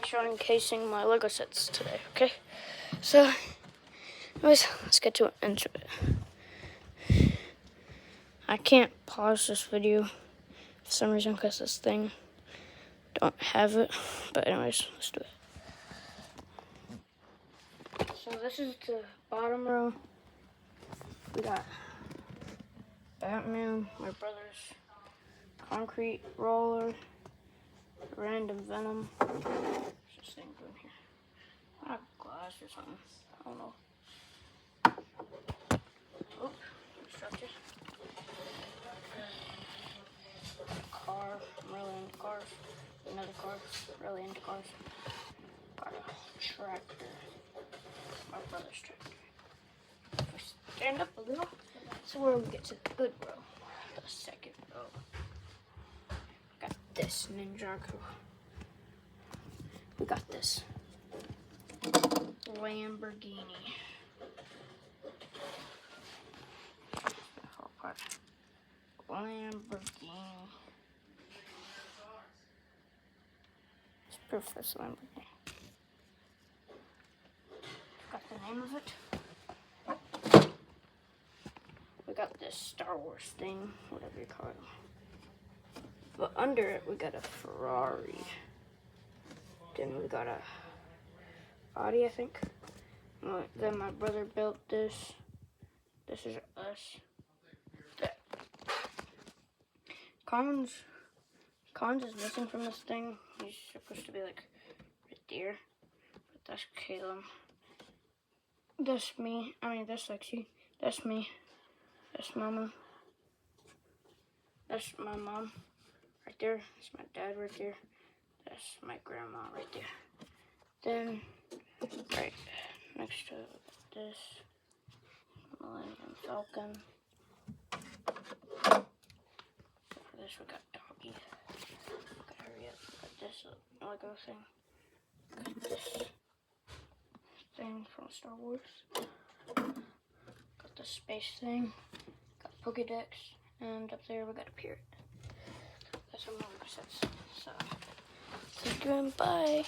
showing Kasyn my Lego sets today, okay? So, anyways, let's get to it. Into it. I can't pause this video for some reason because this thing don't have it. But anyways, let's do it. So this is the bottom row. We got Batman, my brother's concrete roller, random Venom. What's this thing doing here? Not glass or something. I don't know. Oh, structure. Car. I'm really into cars. Another car. Really into cars. Got a tractor. My brother's tractor. If we stand up a little, that's where we get to the good row. The second row. Got this Ninjago. We got this Lamborghini. Lamborghini. It's proof that's Lamborghini. Got the name of it. We got this Star Wars thing, whatever you call it. But under it, we got a Ferrari. Then we got a Audi, I think. Then my brother built this. This is us. Collins is missing from this thing. He's supposed to be like right there. But that's Caleb. That's me. I mean, that's Lexi. That's me. That's Mama. That's my mom right there. That's my dad right there. That's my grandma right there. Then, right next to this, Millennium Falcon. For this, we got Doggy. Gotta hurry up. Got this Lego thing. Got this thing from Star Wars. Got the space thing. Got Pokédex. And up there, we got a pirate. That's our Lego sets. So, thank you and bye.